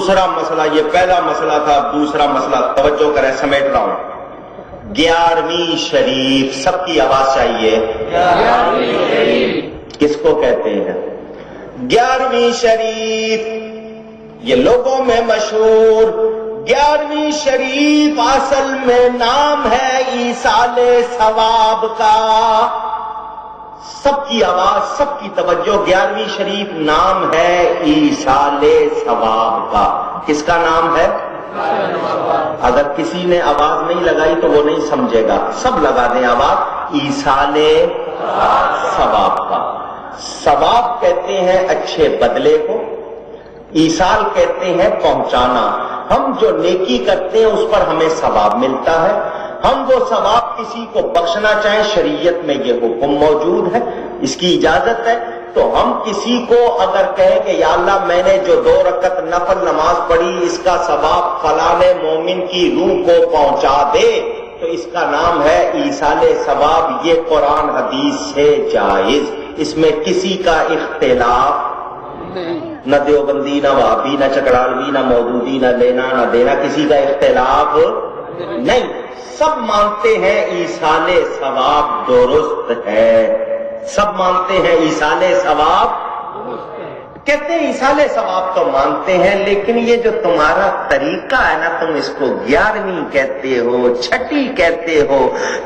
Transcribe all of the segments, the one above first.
دوسرا مسئلہ، یہ پہلا مسئلہ تھا، دوسرا مسئلہ توجہ کریں، سمیٹ رہا ہوں۔ 11ویں شریف، سب کی آواز چاہیے، 11ویں شریف کس کو کہتے ہیں؟ 11ویں شریف یہ لوگوں میں مشہور 11ویں شریف اصل میں نام ہے ایصال ثواب کا۔ سب کی آواز، سب کی توجہ، 11ویں شریف نام ہے ایصال ثواب کا۔ کس کا نام ہے؟ اگر کسی نے آواز نہیں لگائی تو وہ نہیں سمجھے گا، سب لگا دیں آواز، ایصال ثواب کا۔ ثواب کہتے ہیں اچھے بدلے کو، ایصال کہتے ہیں پہنچانا۔ ہم جو نیکی کرتے ہیں اس پر ہمیں ثواب ملتا ہے، ہم وہ ثواب کسی کو بخشنا چاہیں، شریعت میں یہ حکم موجود ہے، اس کی اجازت ہے۔ تو ہم کسی کو اگر کہیں کہ یا اللہ میں نے جو 2 رکعت نفل نماز پڑھی اس کا ثواب فلاں مومن کی روح کو پہنچا دے، تو اس کا نام ہے ایصال ثواب۔ یہ قرآن حدیث سے جائز، اس میں کسی کا اختلاف نہ دیوبندی، نہ وہابی، نہ چکڑالوی، نہ مودودی، نہ لینا نہ دینا، کسی کا اختلاف نہیں، سب مانتے ہیں ایصال ثواب درست ہے، سب مانتے ہیں ایصال ثواب۔ کہتے ہیں ایصال ثواب تو مانتے ہیں، لیکن یہ جو تمہارا طریقہ ہے نا، تم اس کو 11ویں کہتے ہو، چھٹی کہتے ہو،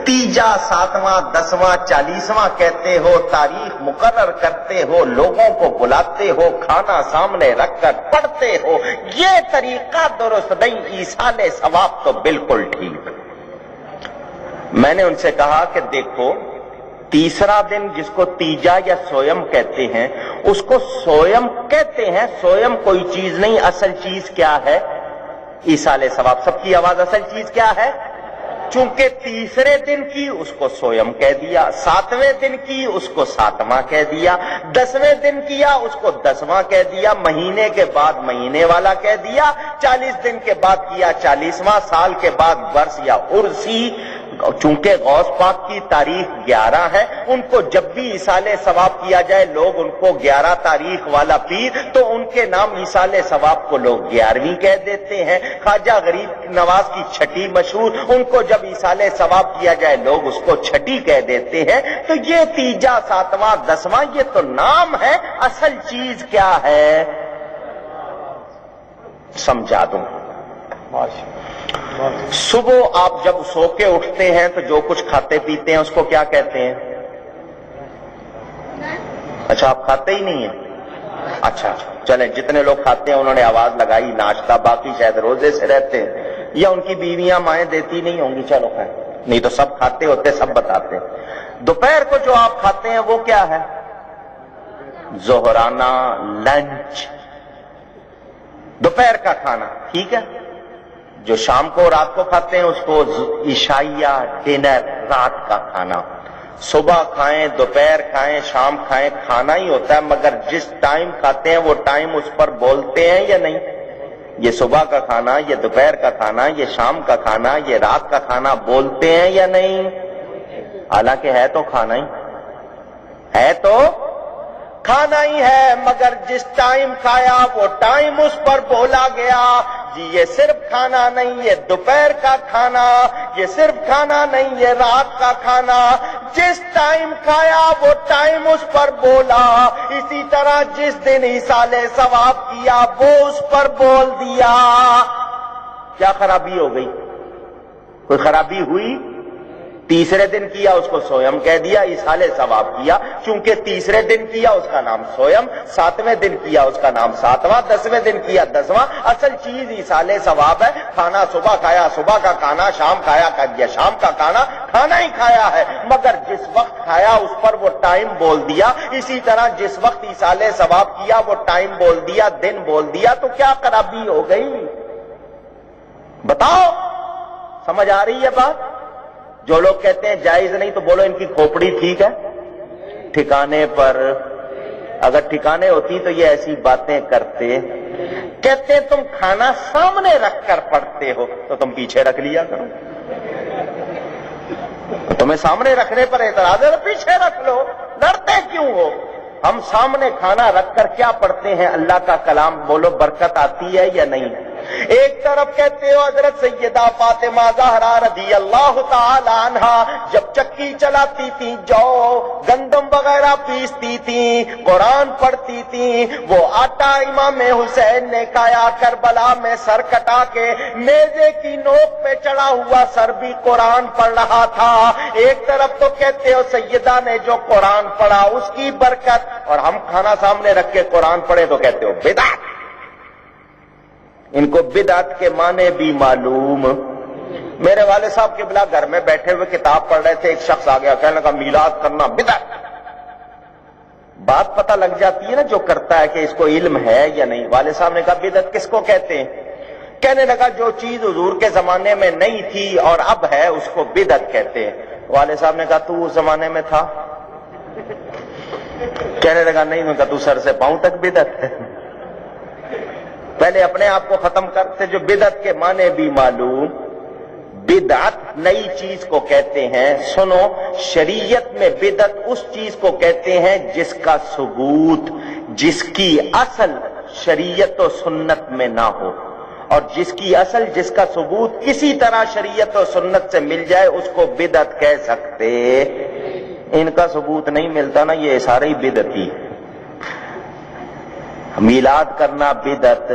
تیجا، 7واں، 10واں، 40واں کہتے ہو، تاریخ مقرر کرتے ہو، لوگوں کو بلاتے ہو، کھانا سامنے رکھ کر پڑھتے ہو، یہ طریقہ درست نہیں، ایصال ثواب تو بالکل ٹھیک۔ میں نے ان سے کہا کہ دیکھو، تیسرا دن جس کو تیجا یا سویم کہتے ہیں اس کو سویم کہتے ہیں، سویم کوئی چیز نہیں، اصل چیز کیا ہے؟ ایصال ثواب۔ سب کی آواز، اصل چیز کیا ہے؟ چونکہ تیسرے دن کی اس کو سویم کہہ دیا، 7ویں دن کی اس کو 7واں کہہ دیا، 10ویں دن کیا اس کو 10واں کہہ دیا، مہینے کے بعد مہینے والا کہہ دیا، 40 دن کے بعد کیا 40واں، سال کے بعد برس یا عرسی۔ چونکہ غوث پاک کی تاریخ 11 ہے، ان کو جب بھی ایصال ثواب کیا جائے لوگ ان کو 11 تاریخ والا پیر، تو ان کے نام ایصال ثواب کو لوگ 11ویں کہہ دیتے ہیں۔ خواجہ غریب نواز کی چھٹی مشہور، ان کو جب ایصال ثواب کیا جائے لوگ اس کو چھٹی کہہ دیتے ہیں۔ تو یہ تیجا، 7واں، 10واں یہ تو نام ہے، اصل چیز کیا ہے؟ سمجھا دوں۔ صبح آپ جب سو کے اٹھتے ہیں تو جو کچھ کھاتے پیتے ہیں اس کو کیا کہتے ہیں؟ اچھا آپ کھاتے ہی نہیں ہیں؟ اچھا چلیں، جتنے لوگ کھاتے ہیں انہوں نے آواز لگائی ناشتہ، باقی شاید روزے سے رہتے ہیں یا ان کی بیویاں مائیں دیتی نہیں ہوں گی، چلو خیر، نہیں تو سب کھاتے ہوتے، سب بتاتے ہیں۔ دوپہر کو جو آپ کھاتے ہیں وہ کیا ہے؟ ظہرانہ، لنچ، دوپہر کا کھانا، ٹھیک ہے۔ جو شام کو رات کو کھاتے ہیں اس کو عشائیہ، ڈنر، رات کا کھانا۔ صبح کھائیں، دوپہر کھائیں، شام کھائیں، کھانا ہی ہوتا ہے، مگر جس ٹائم کھاتے ہیں وہ ٹائم اس پر بولتے ہیں یا نہیں؟ یہ صبح کا کھانا، یہ دوپہر کا کھانا، یہ شام کا کھانا، یہ رات کا کھانا بولتے ہیں یا نہیں؟ حالانکہ ہے تو کھانا ہی ہے، تو کھانا ہی ہے، مگر جس ٹائم کھایا وہ ٹائم اس پر بولا گیا۔ جی یہ صرف کھانا نہیں، یہ دوپہر کا کھانا، یہ صرف کھانا نہیں، یہ رات کا کھانا، جس ٹائم کھایا وہ ٹائم اس پر بولا۔ اسی طرح جس دن ایصال ثواب کیا وہ اس پر بول دیا۔ کیا خرابی ہو گئی؟ کوئی خرابی ہوئی؟ تیسرے دن کیا اس کو سویم کہہ دیا، ایصال ثواب کیا، چونکہ تیسرے دن کیا اس کا نام سویم، 7ویں دن کیا اس کا نام 7واں، 10ویں دن کیا 10واں۔ اصل چیز ایصال ثواب ہے۔ کھانا صبح کھایا صبح کا کھانا، شام کھایا شام کا کھانا، کھانا ہی کھایا ہے، مگر جس وقت کھایا اس پر وہ ٹائم بول دیا۔ اسی طرح جس وقت ایصال ثواب کیا وہ ٹائم بول دیا، دن بول دیا، تو کیا خرابی ہو گئی؟ بتاؤ، سمجھ آ رہی ہے بات؟ جو لوگ کہتے ہیں جائز نہیں تو بولو ان کی کھوپڑی ٹھیک ہے، ٹھکانے پر۔ اگر ٹھکانے ہوتی تو یہ ایسی باتیں کرتے۔ کہتے تم کھانا سامنے رکھ کر پڑھتے ہو تو تم پیچھے رکھ لیا کرو، تمہیں سامنے رکھنے پر اعتراض ہے تو پیچھے رکھ لو، لڑتے کیوں ہو؟ ہم سامنے کھانا رکھ کر کیا پڑھتے ہیں؟ اللہ کا کلام. بولو برکت آتی ہے یا نہیں؟ ایک طرف کہتے ہو حضرت سیدہ فاطمہ زہرا رضی اللہ تعالی عنہا جب چکی چلاتی تھی، جو گندم وغیرہ پیستی تھی، قرآن پڑھتی تھی، وہ آٹا امام حسین نے کھایا کربلا میں، سر کٹا کے میزے کی نوک پہ چڑھا ہوا سر بھی قرآن پڑھ رہا تھا. ایک طرف تو کہتے ہو سیدہ نے جو قرآن پڑھا اس کی برکت، اور ہم کھانا سامنے رکھ کے قرآن پڑھے تو کہتے ہو بدعت. ان کو بدعت کے معنی بھی معلوم. میرے والد صاحب کے بلا گھر میں بیٹھے ہوئے کتاب پڑھ رہے تھے، ایک شخص آ گیا کہنے لگا میلاد کرنا بدعت. بات پتہ لگ جاتی ہے نا جو کرتا ہے کہ اس کو علم ہے یا نہیں. والد صاحب نے کہا بدعت کس کو کہتے ہیں؟ کہنے لگا جو چیز حضور کے زمانے میں نہیں تھی اور اب ہے اس کو بدعت کہتے ہیں. والد صاحب نے کہا تو اس زمانے میں تھا؟ کہنے لگا نہیں. میں کہا تو سر سے پاؤں تک بدعت ہے. پہلے اپنے آپ کو ختم کرتے جو بدعت کے معنی بھی معلوم. بدعت نئی چیز کو کہتے ہیں. سنو، شریعت میں بدعت اس چیز کو کہتے ہیں جس کا ثبوت، جس کی اصل شریعت و سنت میں نہ ہو، اور جس کی اصل، جس کا ثبوت کسی طرح شریعت و سنت سے مل جائے اس کو بدعت کہہ سکتے. ان کا ثبوت نہیں ملتا نا، یہ سارے ہی بدعتی. میلاد کرنا بدعت،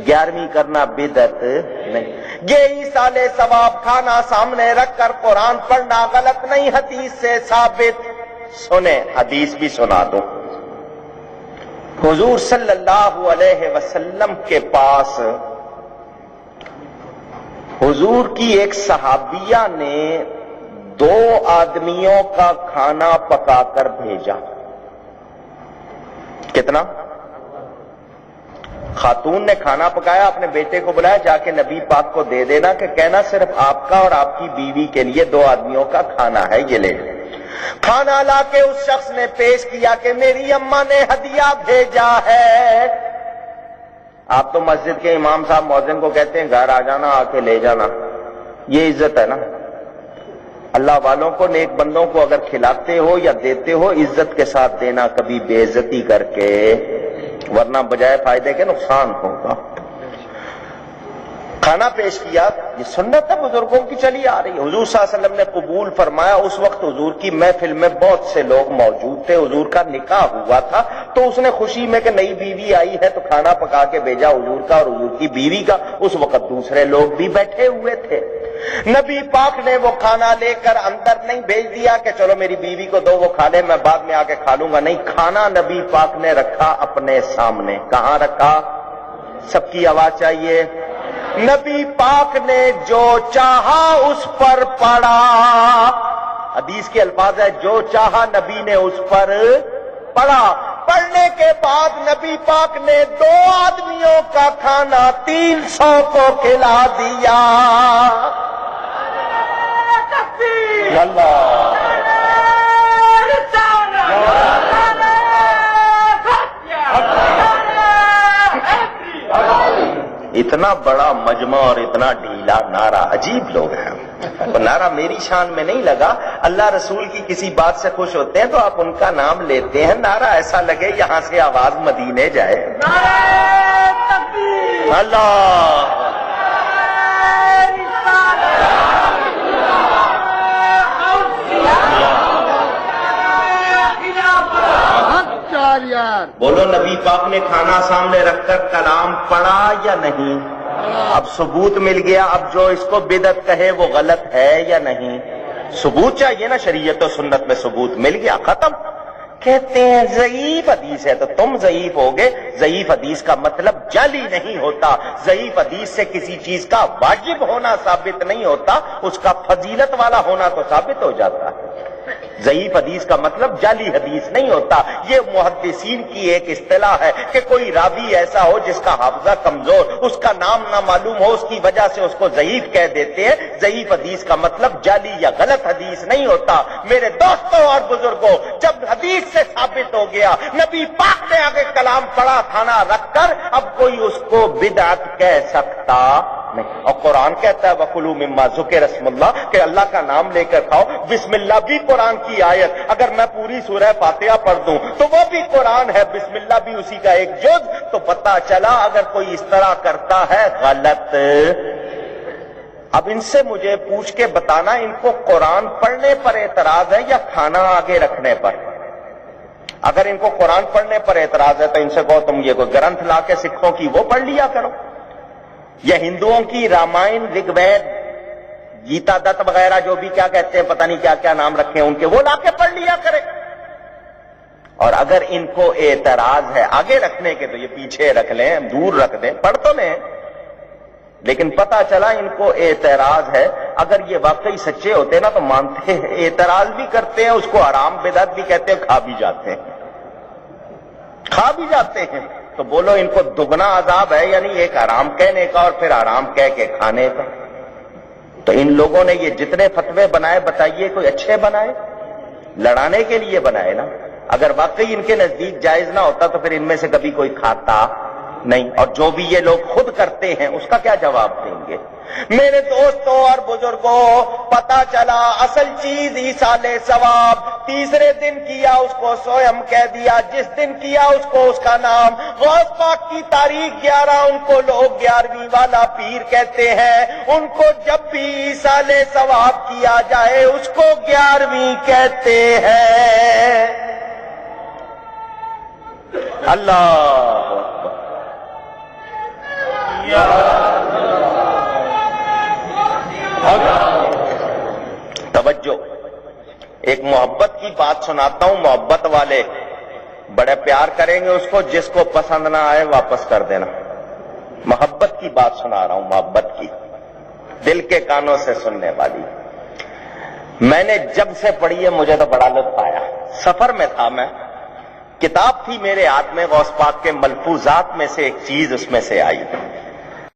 11ویں کرنا بدعت نہیں. یہ ایصال ثواب کھانا سامنے رکھ کر قرآن پڑھنا غلط نہیں، حدیث سے ثابت. سنیں حدیث بھی سنا دو. حضور صلی اللہ علیہ وسلم کے پاس حضور کی ایک صحابیہ نے 2 آدمیوں کا کھانا پکا کر بھیجا. کتنا؟ خاتون نے کھانا پکایا، اپنے بیٹے کو بلایا، جا کے نبی پاک کو دے دینا کہ کہنا صرف آپ کا اور آپ کی بیوی کے لیے 2 آدمیوں کا کھانا ہے، یہ لے لیں. کھانا لا کے اس شخص نے پیش کیا کہ میری اماں نے ہدیہ بھیجا ہے. آپ تو مسجد کے امام صاحب مؤذن کو کہتے ہیں گھر آ جانا، آ کے لے جانا. یہ عزت ہے نا. اللہ والوں کو، نیک بندوں کو اگر کھلاتے ہو یا دیتے ہو عزت کے ساتھ دینا، کبھی بے عزتی کر کے، ورنہ بجائے فائدے کے نقصان ہوگا. کھانا پیش کیا، یہ سنت ہے بزرگوں کی چلی آ رہی ہے. حضور صلی اللہ علیہ وسلم نے قبول فرمایا. اس وقت حضور کی محفل میں بہت سے لوگ موجود تھے. حضور کا نکاح ہوا تھا تو اس نے خوشی میں کہ نئی بیوی آئی ہے تو کھانا پکا کے بھیجا حضور کا اور حضور کی بیوی کا. اس وقت دوسرے لوگ بھی بیٹھے ہوئے تھے. نبی پاک نے وہ کھانا لے کر اندر نہیں بھیج دیا کہ چلو میری بیوی کو دو وہ کھا لے میں بعد میں آ کے کھا لوں گا. نہیں، کھانا نبی پاک نے رکھا اپنے سامنے. کہاں رکھا؟ سب کی آواز چاہیے. نبی پاک نے جو چاہا اس پر پڑا. حدیث کے الفاظ ہے جو چاہا نبی نے اس پر پڑا. پڑھنے کے بعد نبی پاک نے 2 آدمیوں کا کھانا 300 کو کھلا دیا. اللہ اتنا بڑا مجمع اور اتنا ڈھیلا نعرہ. عجیب لوگ ہیں. وہ نعرہ میری شان میں نہیں لگا. اللہ رسول کی کسی بات سے خوش ہوتے ہیں تو آپ ان کا نام لیتے ہیں. نعرہ ایسا لگے یہاں سے آواز مدینے جائے. اللہ بولو نبی پاک نے کھانا سامنے رکھ کر کلام پڑھا یا نہیں؟ اب ثبوت مل گیا. اب جو اس کو بدعت کہے وہ غلط ہے یا نہیں؟ ثبوت چاہیے نا. شریعت و سنت میں ثبوت مل گیا، ختم. کہتے ہیں ضعیف حدیث ہے تو تم ضعیف ہوگے. ضعیف حدیث کا مطلب جعلی نہیں ہوتا. ضعیف حدیث سے کسی چیز کا واجب ہونا ثابت نہیں ہوتا، اس کا فضیلت والا ہونا تو ثابت ہو جاتا ہے. ضعیف حدیث کا مطلب جعلی حدیث نہیں ہوتا. یہ محدثین کی ایک اصطلاح ہے کہ کوئی راوی ایسا ہو جس کا حافظہ کمزور، اس کا نام نہ معلوم ہو، اس کی وجہ سے اس کو ضعیف کہہ دیتے ہیں. ضعیف حدیث کا مطلب جعلی یا غلط حدیث نہیں ہوتا. میرے دوستوں اور بزرگوں، جب حدیث سے ثابت ہو گیا نبی پاک نے آگے کلام پڑھا کھانا رکھ کر، اب کوئی اس کو بدعت کہہ سکتا نہیں. اور قرآن کہتا ہے وَكُلُوا مِمَّا ذُكِرَ اسْمُ اللَّهِ کہ اللہ کا نام لے کر کھاؤ. بسم اللہ بھی قرآن کی آیت. اگر میں پوری سورہ فاتحہ پڑھ دوں تو وہ بھی قرآن ہے, بسم اللہ بھی اسی کا ایک جز. تو پتہ چلا اگر کوئی اس طرح کرتا ہے غلط. اب ان سے مجھے پوچھ کے بتانا ان کو قرآن پڑھنے پر اعتراض ہے یا کھانا آگے رکھنے پر؟ اگر ان کو قرآن پڑھنے پر اعتراض ہے تو ان سے کہو تم یہ کوئی گرنتھ لا کے سکھوں کی وہ پڑھ لیا کرو, یا ہندوؤں کی رامائن, رگ وید, گیتا دت وغیرہ جو بھی کیا کہتے ہیں پتہ نہیں کیا کیا نام رکھے ہیں ان کے, وہ لا کے پڑھ لیا کرے. اور اگر ان کو اعتراض ہے آگے رکھنے کے تو یہ پیچھے رکھ لیں, دور رکھ دیں, پڑھ تو لیں. لیکن پتہ چلا ان کو اعتراض ہے. اگر یہ واقعی سچے ہوتے نا تو مانتے ہیں, اعتراض بھی کرتے ہیں, اس کو حرام بدعت بھی کہتے ہیں, کھا بھی جاتے ہیں, کھا بھی جاتے ہیں. تو بولو ان کو دگنا عذاب ہے, یعنی ایک حرام کہنے کا اور پھر حرام کہہ کے کھانے کا. تو ان لوگوں نے یہ جتنے فتوے بنائے بتائیے کوئی اچھے بنائے؟ لڑانے کے لیے بنائے نا. اگر واقعی ان کے نزدیک جائز نہ ہوتا تو پھر ان میں سے کبھی کوئی کھاتا نہیں. اور جو بھی یہ لوگ خود کرتے ہیں اس کا کیا جواب دیں گے؟ میرے دوستوں اور بزرگوں, پتہ چلا اصل چیز ایصال ثواب. تیسرے دن کیا اس کو سویم کہہ دیا, جس دن کیا اس کو اس کا نام. غوث پاک کی تاریخ 11, ان کو لوگ 11ویں والا پیر کہتے ہیں. ان کو جب بھی ایصال ثواب کیا جائے اس کو 11ویں کہتے ہیں. اللہ توجہ, ایک محبت کی بات سناتا ہوں. محبت والے بڑے پیار کریں گے اس کو, جس کو پسند نہ آئے واپس کر دینا. محبت کی بات سنا رہا ہوں, محبت کی, دل کے کانوں سے سننے والی. میں نے جب سے پڑھی ہے مجھے تو بڑا لطف آیا. سفر میں تھا میں, کتاب تھی میرے ہاتھ میں, غوث پاک کے ملفوظات میں سے ایک چیز اس میں سے آئی.